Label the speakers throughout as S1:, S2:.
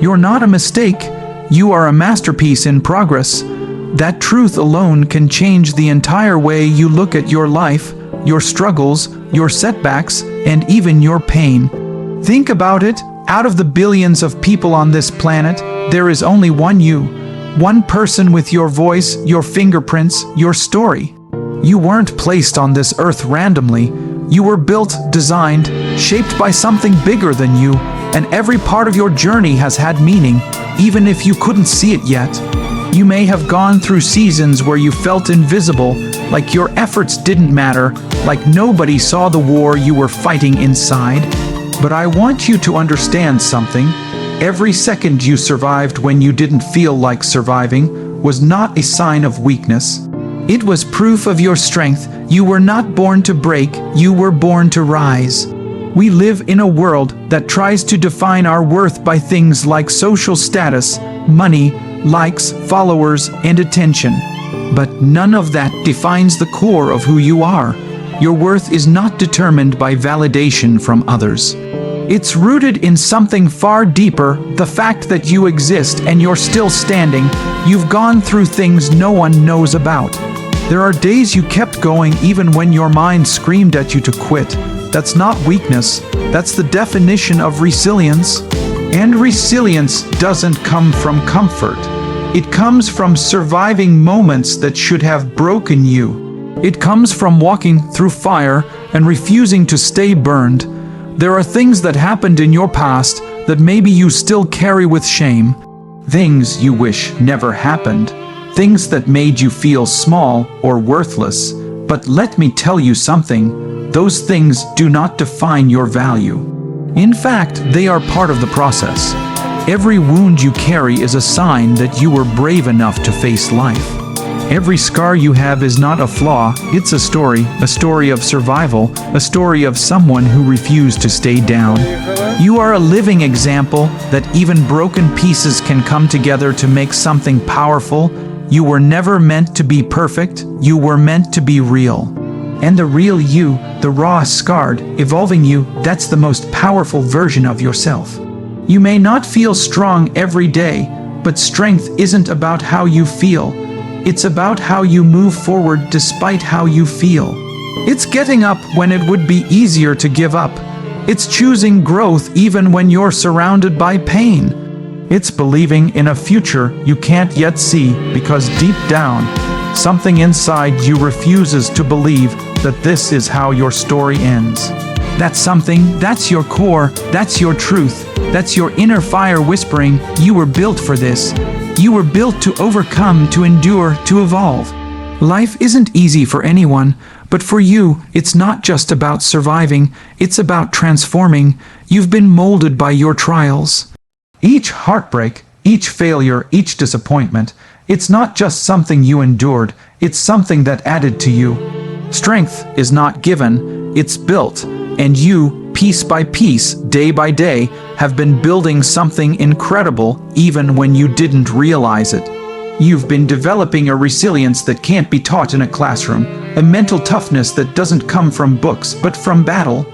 S1: You're not a mistake. You are a masterpiece in progress. That truth alone can change the entire way you look at your life, your struggles, your setbacks, and even your pain. Think about it. Out of the billions of people on this planet, there is only one you. One person with your voice, your fingerprints, your story. You weren't placed on this earth randomly. You were built, designed, shaped by something bigger than you, and every part of your journey has had meaning, even if you couldn't see it yet. You may have gone through seasons where you felt invisible, like your efforts didn't matter, like nobody saw the war you were fighting inside. But I want you to understand something. Every second you survived when you didn't feel like surviving was not a sign of weakness. It was proof of your strength. You were not born to break, you were born to rise. We live in a world that tries to define our worth by things like social status, money, likes, followers, and attention. But none of that defines the core of who you are. Your worth is not determined by validation from others. It's rooted in something far deeper, the fact that you exist and you're still standing. You've gone through things no one knows about. There are days you kept going even when your mind screamed at you to quit. That's not weakness, that's the definition of resilience. And resilience doesn't come from comfort. It comes from surviving moments that should have broken you. It comes from walking through fire and refusing to stay burned. There are things that happened in your past that maybe you still carry with shame. Things you wish never happened. Things that made you feel small or worthless. But let me tell you something, those things do not define your value. In fact, they are part of the process. Every wound you carry is a sign that you were brave enough to face life. Every scar you have is not a flaw, it's a story of survival, a story of someone who refused to stay down. You are a living example that even broken pieces can come together to make something powerful. You were never meant to be perfect, you were meant to be real. And the real you, the raw, scarred, evolving you, that's the most powerful version of yourself. You may not feel strong every day, but strength isn't about how you feel. It's about how you move forward despite how you feel. It's getting up when it would be easier to give up. It's choosing growth even when you're surrounded by pain. It's believing in a future you can't yet see because deep down, something inside you refuses to believe that this is how your story ends. That's something, that's your core, that's your truth, that's your inner fire whispering, you were built for this. You were built to overcome, to endure, to evolve. Life isn't easy for anyone, but for you, it's not just about surviving, it's about transforming. You've been molded by your trials. Each heartbreak, each failure, each disappointment, it's not just something you endured, it's something that added to you. Strength is not given, it's built, and you, piece by piece, day by day, have been building something incredible even when you didn't realize it. You've been developing a resilience that can't be taught in a classroom, a mental toughness that doesn't come from books but from battle.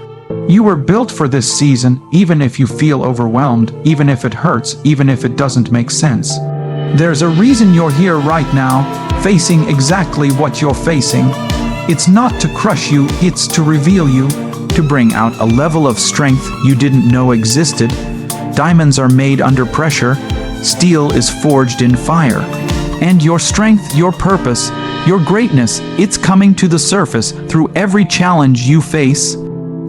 S1: You were built for this season, even if you feel overwhelmed, even if it hurts, even if it doesn't make sense. There's a reason you're here right now, facing exactly what you're facing. It's not to crush you, it's to reveal you, to bring out a level of strength you didn't know existed. Diamonds are made under pressure, steel is forged in fire. And your strength, your purpose, your greatness, it's coming to the surface through every challenge you face.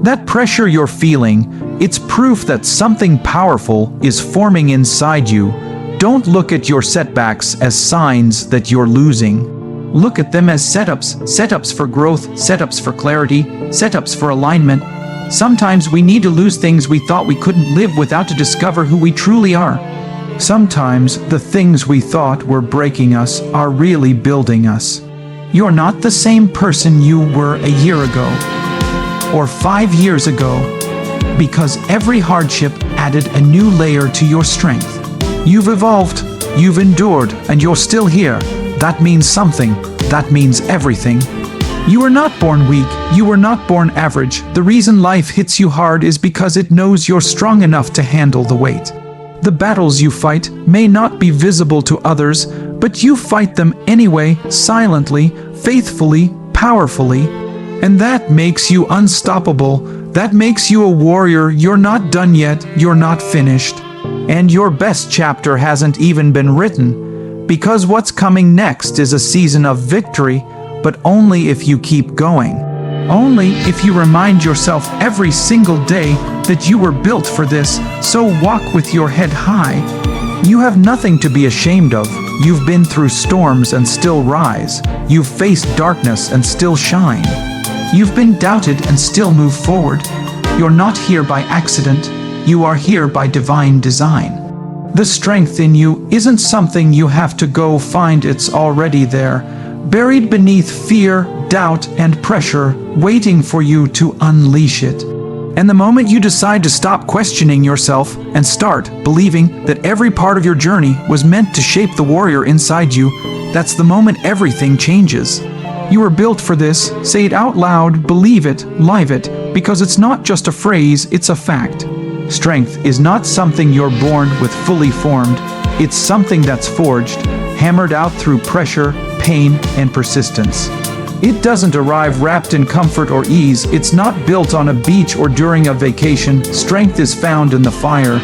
S1: That pressure you're feeling, it's proof that something powerful is forming inside you. Don't look at your setbacks as signs that you're losing. Look at them as setups for growth, setups for clarity, setups for alignment. Sometimes we need to lose things we thought we couldn't live without to discover who we truly are. Sometimes the things we thought were breaking us are really building us. You're not the same person you were a year ago or 5 years ago, because every hardship added a new layer to your strength. You've evolved, you've endured, and you're still here. That means something. That means everything. You were not born weak. You were not born average. The reason life hits you hard is because it knows you're strong enough to handle the weight. The battles you fight may not be visible to others, but you fight them anyway, silently, faithfully, powerfully. And that makes you unstoppable. That makes you a warrior. You're not done yet. You're not finished. And your best chapter hasn't even been written. Because what's coming next is a season of victory, but only if you keep going. Only if you remind yourself every single day that you were built for this, so walk with your head high. You have nothing to be ashamed of. You've been through storms and still rise. You've faced darkness and still shine. You've been doubted and still move forward. You're not here by accident. You are here by divine design. The strength in you isn't something you have to go find. It's already there, buried beneath fear, doubt, and pressure, waiting for you to unleash it. And the moment you decide to stop questioning yourself and start believing that every part of your journey was meant to shape the warrior inside you, that's the moment everything changes. You were built for this. Say it out loud, believe it, live it, because it's not just a phrase, it's a fact. Strength is not something you're born with fully formed. It's something that's forged, hammered out through pressure, pain, and persistence. It doesn't arrive wrapped in comfort or ease. It's not built on a beach or during a vacation. Strength is found in the fire.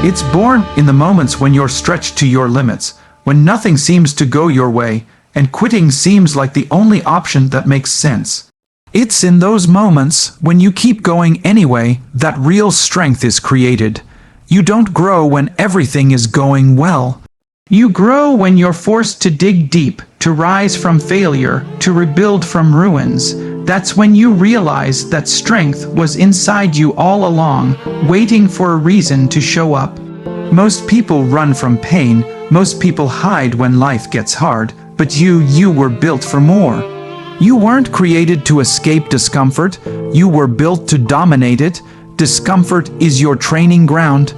S1: It's born in the moments when you're stretched to your limits, when nothing seems to go your way, and quitting seems like the only option that makes sense. It's in those moments, when you keep going anyway, that real strength is created. You don't grow when everything is going well. You grow when you're forced to dig deep, to rise from failure, to rebuild from ruins. That's when you realize that strength was inside you all along, waiting for a reason to show up. Most people run from pain. Most people hide when life gets hard. But you were built for more. You weren't created to escape discomfort. You were built to dominate it. Discomfort is your training ground.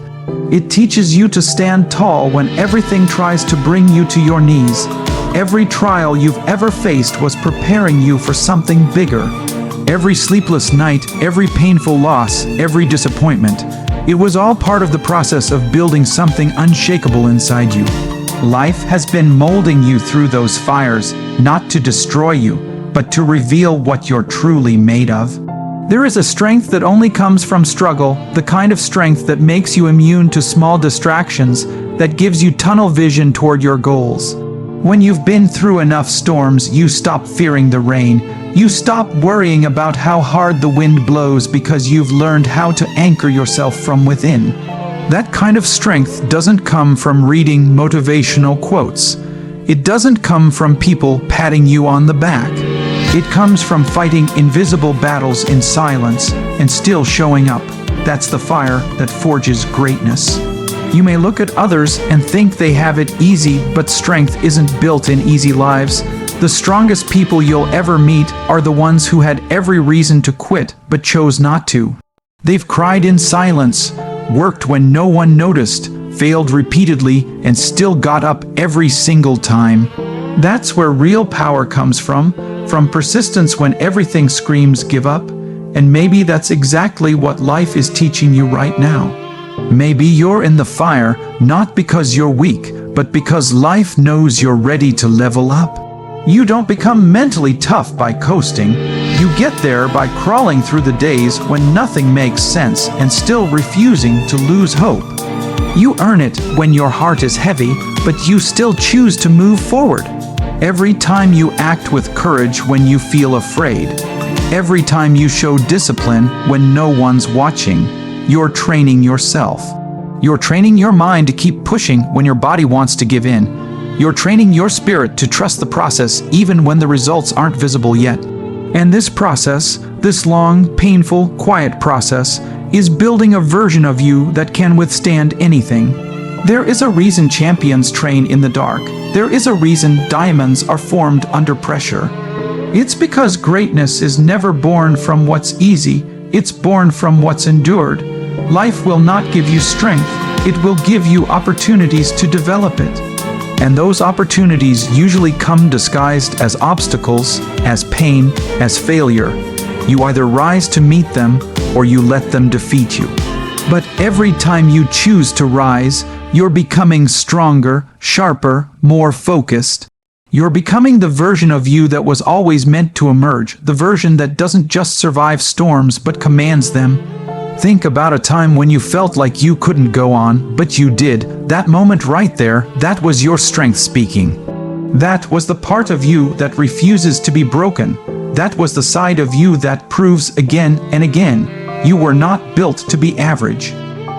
S1: It teaches you to stand tall when everything tries to bring you to your knees. Every trial you've ever faced was preparing you for something bigger. Every sleepless night, every painful loss, every disappointment, it was all part of the process of building something unshakable inside you. Life has been molding you through those fires, not to destroy you, but to reveal what you're truly made of. There is a strength that only comes from struggle, the kind of strength that makes you immune to small distractions, that gives you tunnel vision toward your goals. When you've been through enough storms, you stop fearing the rain. You stop worrying about how hard the wind blows because you've learned how to anchor yourself from within. That kind of strength doesn't come from reading motivational quotes. It doesn't come from people patting you on the back. It comes from fighting invisible battles in silence and still showing up. That's the fire that forges greatness. You may look at others and think they have it easy, but strength isn't built in easy lives. The strongest people you'll ever meet are the ones who had every reason to quit but chose not to. They've cried in silence, worked when no one noticed, failed repeatedly, and still got up every single time. That's where real power comes from persistence when everything screams give up. And maybe that's exactly what life is teaching you right now. Maybe you're in the fire, not because you're weak, but because life knows you're ready to level up. You don't become mentally tough by coasting. You get there by crawling through the days when nothing makes sense and still refusing to lose hope. You earn it when your heart is heavy, but you still choose to move forward. Every time you act with courage when you feel afraid. Every time you show discipline when no one's watching. You're training yourself. You're training your mind to keep pushing when your body wants to give in. You're training your spirit to trust the process even when the results aren't visible yet. And this process, this long, painful, quiet process, is building a version of you that can withstand anything. There is a reason champions train in the dark. There is a reason diamonds are formed under pressure. It's because greatness is never born from what's easy, it's born from what's endured. Life will not give you strength, it will give you opportunities to develop it. And those opportunities usually come disguised as obstacles, as pain, as failure. You either rise to meet them, or you let them defeat you. But every time you choose to rise, You're becoming stronger, sharper, more focused. You're becoming the version of you that was always meant to emerge, the version that doesn't just survive storms but commands them. Think about a time when you felt like you couldn't go on, but you did. That moment right there, that was your strength speaking. That was the part of you that refuses to be broken. That was the side of you that proves again and again, you were not built to be average.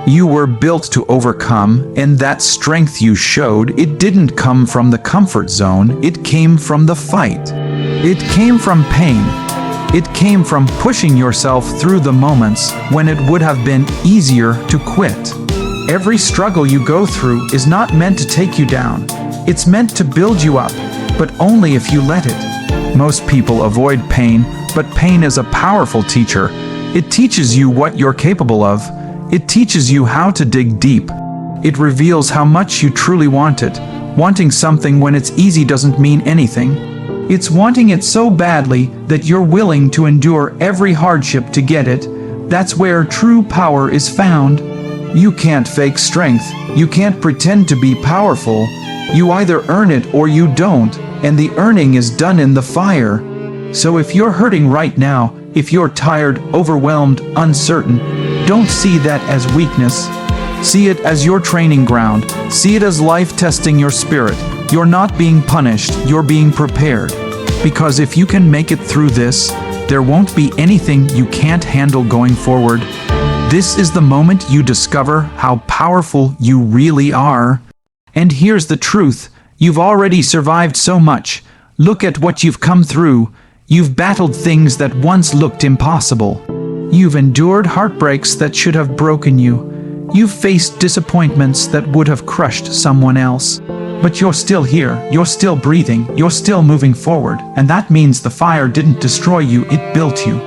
S1: You were built to overcome, and that strength you showed, it didn't come from the comfort zone, it came from the fight. It came from pain. It came from pushing yourself through the moments when it would have been easier to quit. Every struggle you go through is not meant to take you down. It's meant to build you up, but only if you let it. Most people avoid pain, but pain is a powerful teacher. It teaches you what you're capable of. It teaches you how to dig deep. It reveals how much you truly want it. Wanting something when it's easy doesn't mean anything. It's wanting it so badly that you're willing to endure every hardship to get it. That's where true power is found. You can't fake strength. You can't pretend to be powerful. You either earn it or you don't, and the earning is done in the fire. So if you're hurting right now, if you're tired, overwhelmed, uncertain, don't see that as weakness. See it as your training ground. See it as life testing your spirit. You're not being punished, you're being prepared. Because if you can make it through this, there won't be anything you can't handle going forward. This is the moment you discover how powerful you really are. And here's the truth, you've already survived so much. Look at what you've come through. You've battled things that once looked impossible. You've endured heartbreaks that should have broken you. You've faced disappointments that would have crushed someone else. But you're still here, you're still breathing, you're still moving forward, and that means the fire didn't destroy you, it built you.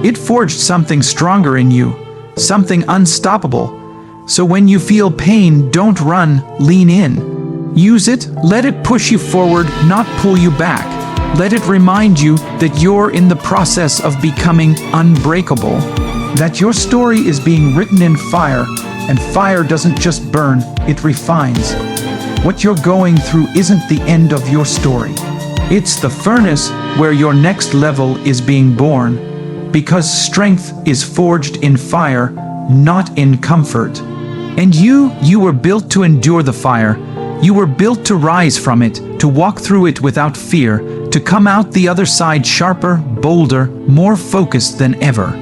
S1: It forged something stronger in you, something unstoppable. So when you feel pain, don't run, lean in. Use it, let it push you forward, not pull you back. Let it remind you that you're in the process of becoming unbreakable, that your story is being written in fire, and fire doesn't just burn, it refines. What you're going through isn't the end of your story. It's the furnace where your next level is being born, because strength is forged in fire, not in comfort. And you were built to endure the fire. You were built to rise from it, to walk through it without fear, to come out the other side sharper, bolder, more focused than ever.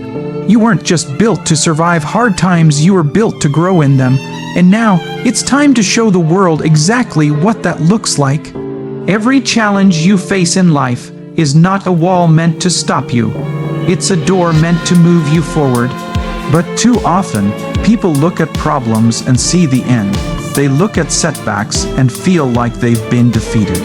S1: You weren't just built to survive hard times, you were built to grow in them. And now, it's time to show the world exactly what that looks like. Every challenge you face in life is not a wall meant to stop you. It's a door meant to move you forward. But too often, people look at problems and see the end. They look at setbacks and feel like they've been defeated.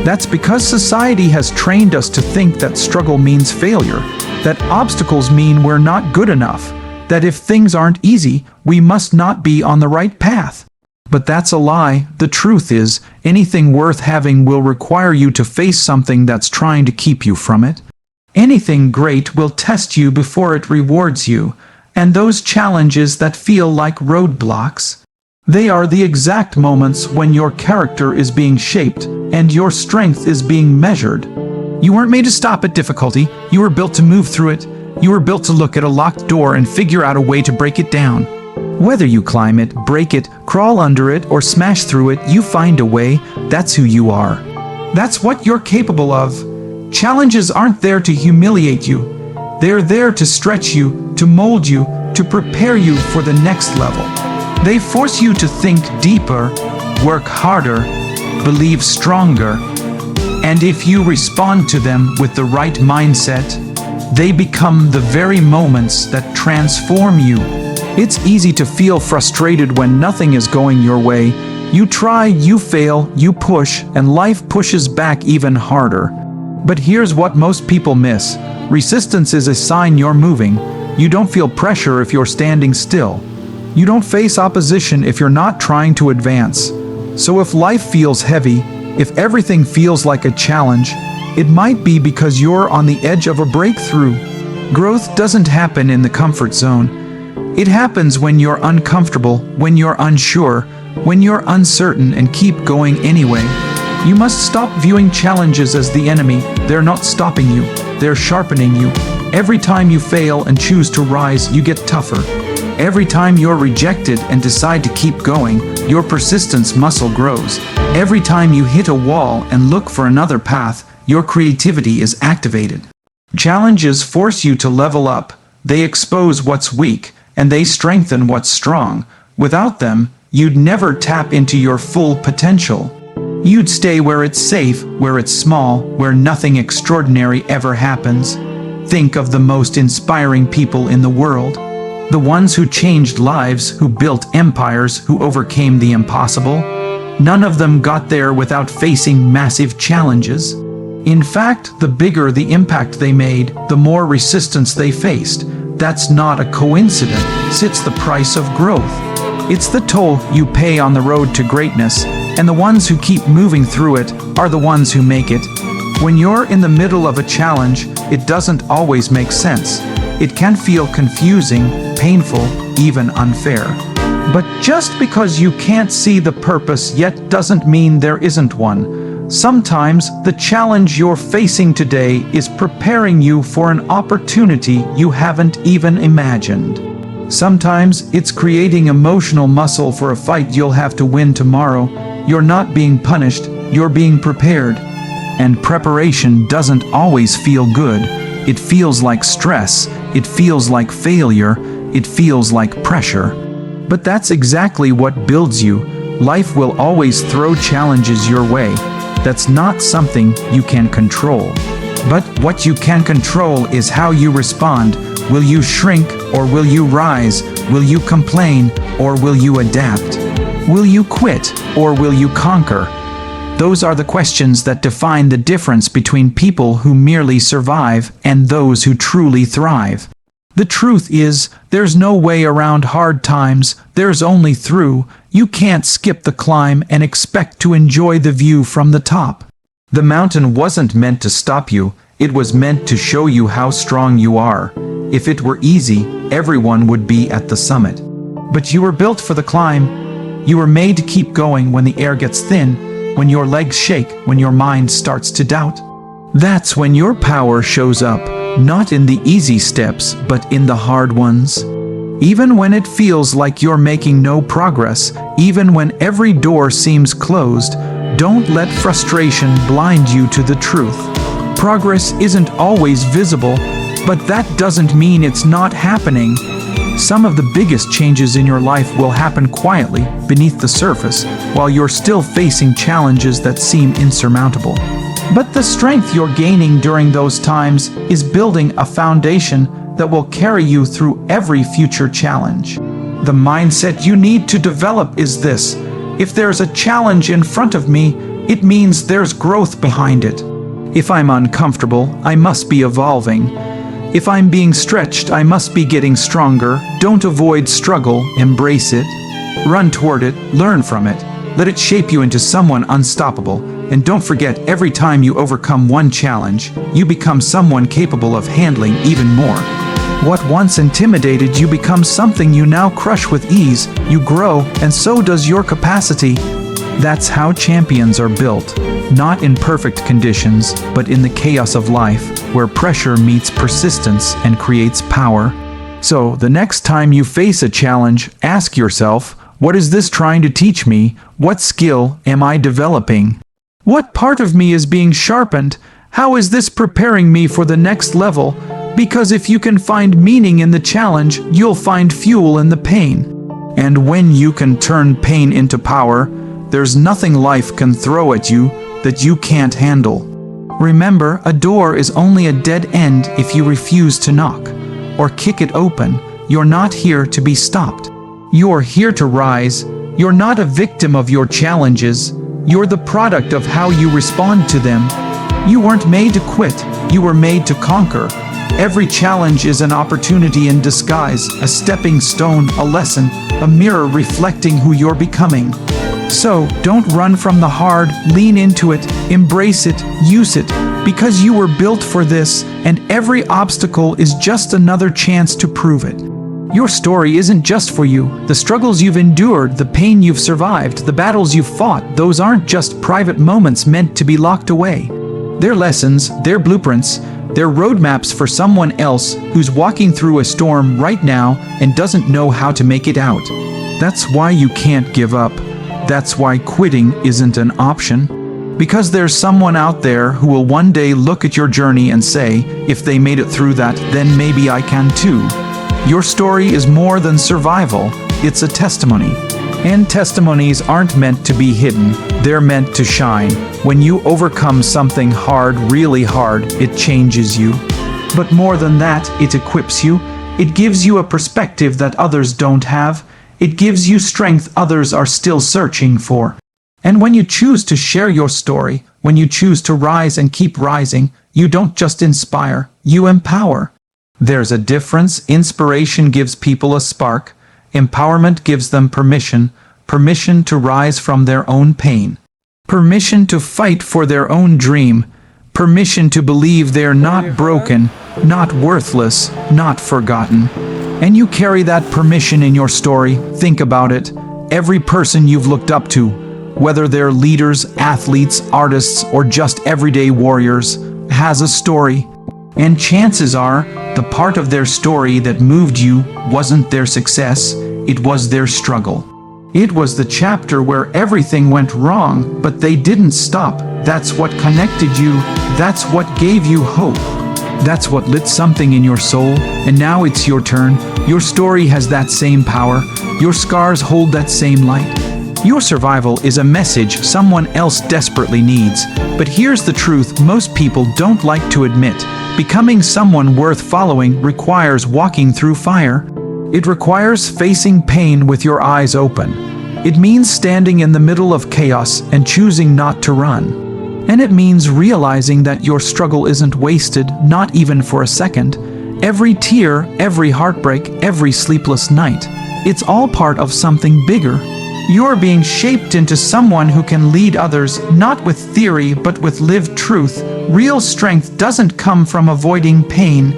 S1: That's because society has trained us to think that struggle means failure, that obstacles mean we're not good enough, that if things aren't easy, we must not be on the right path. But that's a lie. The truth is, anything worth having will require you to face something that's trying to keep you from it. Anything great will test you before it rewards you, and those challenges that feel like roadblocks, they are the exact moments when your character is being shaped and your strength is being measured. You weren't made to stop at difficulty, you were built to move through it. You were built to look at a locked door and figure out a way to break it down. Whether you climb it, break it, crawl under it, or smash through it, you find a way. That's who you are. That's what you're capable of. Challenges aren't there to humiliate you. They're there to stretch you, to mold you, to prepare you for the next level. They force you to think deeper, work harder, believe stronger, and if you respond to them with the right mindset, they become the very moments that transform you. It's easy to feel frustrated when nothing is going your way. You try, you fail, you push, and life pushes back even harder. But here's what most people miss. Resistance is a sign you're moving. You don't feel pressure if you're standing still. You don't face opposition if you're not trying to advance. So if life feels heavy, if everything feels like a challenge, it might be because you're on the edge of a breakthrough. Growth doesn't happen in the comfort zone. It happens when you're uncomfortable, when you're unsure, when you're uncertain and keep going anyway. You must stop viewing challenges as the enemy. They're not stopping you, they're sharpening you. Every time you fail and choose to rise, you get tougher. Every time you're rejected and decide to keep going, your persistence muscle grows. Every time you hit a wall and look for another path, your creativity is activated. Challenges force you to level up. They expose what's weak, and they strengthen what's strong. Without them, you'd never tap into your full potential. You'd stay where it's safe, where it's small, where nothing extraordinary ever happens. Think of the most inspiring people in the world. The ones who changed lives, who built empires, who overcame the impossible. None of them got there without facing massive challenges. In fact, the bigger the impact they made, the more resistance they faced. That's not a coincidence. It's the price of growth. It's the toll you pay on the road to greatness, and the ones who keep moving through it are the ones who make it. When you're in the middle of a challenge, it doesn't always make sense. It can feel confusing, painful, even unfair. But just because you can't see the purpose yet doesn't mean there isn't one. Sometimes the challenge you're facing today is preparing you for an opportunity you haven't even imagined. Sometimes it's creating emotional muscle for a fight you'll have to win tomorrow. You're not being punished, you're being prepared. And preparation doesn't always feel good. It feels like stress, it feels like failure, it feels like pressure. But that's exactly what builds you. Life will always throw challenges your way. That's not something you can control. But what you can control is how you respond. Will you shrink or will you rise? Will you complain or will you adapt? Will you quit or will you conquer? Those are the questions that define the difference between people who merely survive and those who truly thrive. The truth is, there's no way around hard times, there's only through. You can't skip the climb and expect to enjoy the view from the top. The mountain wasn't meant to stop you, it was meant to show you how strong you are. If it were easy, everyone would be at the summit. But you were built for the climb. You were made to keep going when the air gets thin, when your legs shake, when your mind starts to doubt. That's when your power shows up, not in the easy steps, but in the hard ones. Even when it feels like you're making no progress, even when every door seems closed, don't let frustration blind you to the truth. Progress isn't always visible, but that doesn't mean it's not happening. Some of the biggest changes in your life will happen quietly, beneath the surface, while you're still facing challenges that seem insurmountable. But the strength you're gaining during those times is building a foundation that will carry you through every future challenge. The mindset you need to develop is this: if there's a challenge in front of me, it means there's growth behind it. If I'm uncomfortable, I must be evolving. If I'm being stretched, I must be getting stronger. Don't avoid struggle, embrace it. Run toward it, learn from it. Let it shape you into someone unstoppable. And don't forget, every time you overcome one challenge, you become someone capable of handling even more. What once intimidated you becomes something you now crush with ease. You grow, and so does your capacity. That's how champions are built. Not in perfect conditions, but in the chaos of life, where pressure meets persistence and creates power. So, the next time you face a challenge, ask yourself, what is this trying to teach me? What skill am I developing? What part of me is being sharpened? How is this preparing me for the next level? Because if you can find meaning in the challenge, you'll find fuel in the pain. And when you can turn pain into power, there's nothing life can throw at you that you can't handle. Remember, a door is only a dead end if you refuse to knock or kick it open. You're not here to be stopped. You're here to rise. You're not a victim of your challenges. You're the product of how you respond to them. You weren't made to quit. You were made to conquer. Every challenge is an opportunity in disguise, a stepping stone, a lesson, a mirror reflecting who you're becoming. So, don't run from the hard, lean into it, embrace it, use it, because you were built for this, and every obstacle is just another chance to prove it. Your story isn't just for you. The struggles you've endured, the pain you've survived, the battles you've fought, those aren't just private moments meant to be locked away. They're lessons, they're blueprints, they're roadmaps for someone else who's walking through a storm right now and doesn't know how to make it out. That's why you can't give up. That's why quitting isn't an option. Because there's someone out there who will one day look at your journey and say, if they made it through that, then maybe I can too. Your story is more than survival, it's a testimony. And testimonies aren't meant to be hidden, they're meant to shine. When you overcome something hard, really hard, it changes you. But more than that, it equips you. It gives you a perspective that others don't have. It gives you strength others are still searching for. And when you choose to share your story, when you choose to rise and keep rising, you don't just inspire, you empower. There's a difference. Inspiration gives people a spark. Empowerment gives them permission to rise from their own pain. Permission to fight for their own dream. Permission to believe they're not broken, not worthless, not forgotten. And you carry that permission in your story. Think about it. Every person you've looked up to, whether they're leaders, athletes, artists, or just everyday warriors, has a story. And chances are, the part of their story that moved you wasn't their success, it was their struggle. It was the chapter where everything went wrong, but they didn't stop. That's what connected you, that's what gave you hope. That's what lit something in your soul, and now it's your turn. Your story has that same power. Your scars hold that same light. Your survival is a message someone else desperately needs. But here's the truth most people don't like to admit. Becoming someone worth following requires walking through fire. It requires facing pain with your eyes open. It means standing in the middle of chaos and choosing not to run. And it means realizing that your struggle isn't wasted, not even for a second. Every tear, every heartbreak, every sleepless night, it's all part of something bigger. You're being shaped into someone who can lead others, not with theory, but with lived truth. Real strength doesn't come from avoiding pain.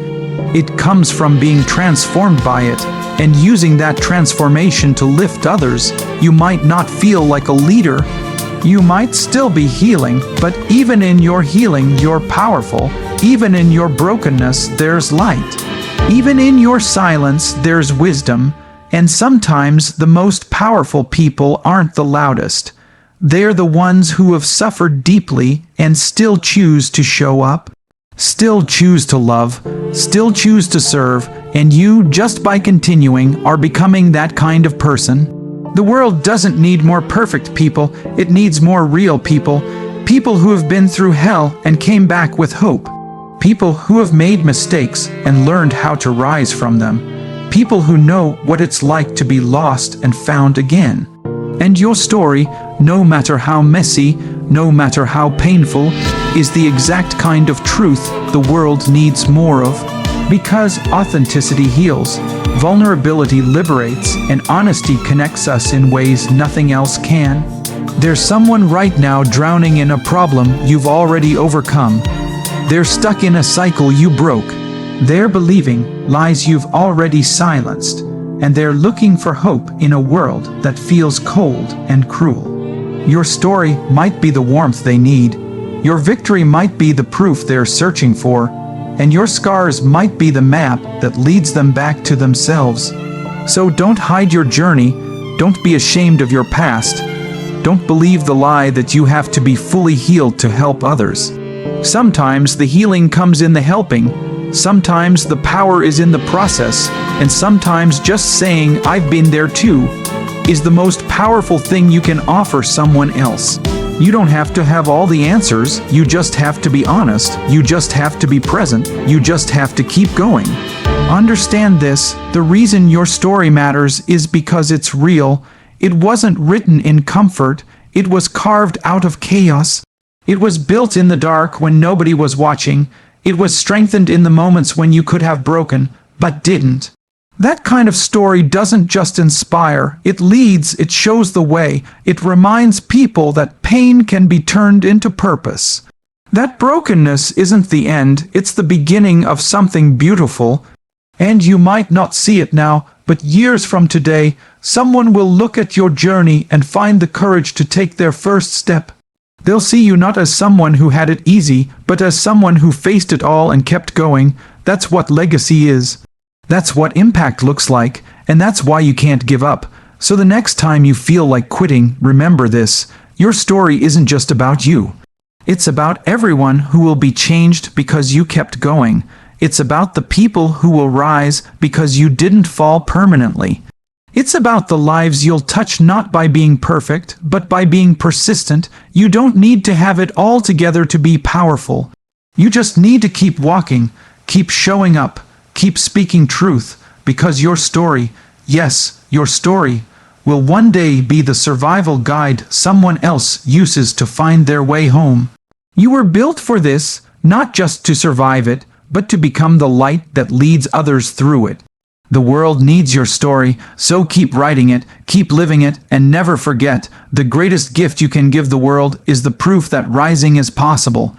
S1: It comes from being transformed by it, and using that transformation to lift others. You might not feel like a leader. You might still be healing, but even in your healing, you're powerful. Even in your brokenness, there's light. Even in your silence, there's wisdom. And sometimes the most powerful people aren't the loudest. They're the ones who have suffered deeply and still choose to show up, still choose to love, still choose to serve, and you, just by continuing, are becoming that kind of person. The world doesn't need more perfect people, it needs more real people. People who have been through hell and came back with hope. People who have made mistakes and learned how to rise from them. People who know what it's like to be lost and found again. And your story, no matter how messy, no matter how painful, is the exact kind of truth the world needs more of. Because authenticity heals, vulnerability liberates, and honesty connects us in ways nothing else can. There's someone right now drowning in a problem you've already overcome. They're stuck in a cycle you broke. They're believing lies you've already silenced, and they're looking for hope in a world that feels cold and cruel. Your story might be the warmth they need, your victory might be the proof they're searching for, and your scars might be the map that leads them back to themselves. So don't hide your journey, don't be ashamed of your past, don't believe the lie that you have to be fully healed to help others. Sometimes the healing comes in the helping. Sometimes the power is in the process, and sometimes just saying, "I've been there too," is the most powerful thing you can offer someone else. You don't have to have all the answers, you just have to be honest, you just have to be present, you just have to keep going. Understand this, the reason your story matters is because it's real. It wasn't written in comfort, it was carved out of chaos. It was built in the dark when nobody was watching. It was strengthened in the moments when you could have broken, but didn't. That kind of story doesn't just inspire, it leads, it shows the way, it reminds people that pain can be turned into purpose. That brokenness isn't the end, it's the beginning of something beautiful. And you might not see it now, but years from today, someone will look at your journey and find the courage to take their first step. They'll see you not as someone who had it easy, but as someone who faced it all and kept going. That's what legacy is. That's what impact looks like, and that's why you can't give up. So the next time you feel like quitting, remember this: your story isn't just about you. It's about everyone who will be changed because you kept going. It's about the people who will rise because you didn't fall permanently. It's about the lives you'll touch, not by being perfect, but by being persistent. You don't need to have it all together to be powerful. You just need to keep walking, keep showing up, keep speaking truth, because your story, yes, your story, will one day be the survival guide someone else uses to find their way home. You were built for this, not just to survive it, but to become the light that leads others through it. The world needs your story, so keep writing it, keep living it, and never forget, the greatest gift you can give the world is the proof that rising is possible.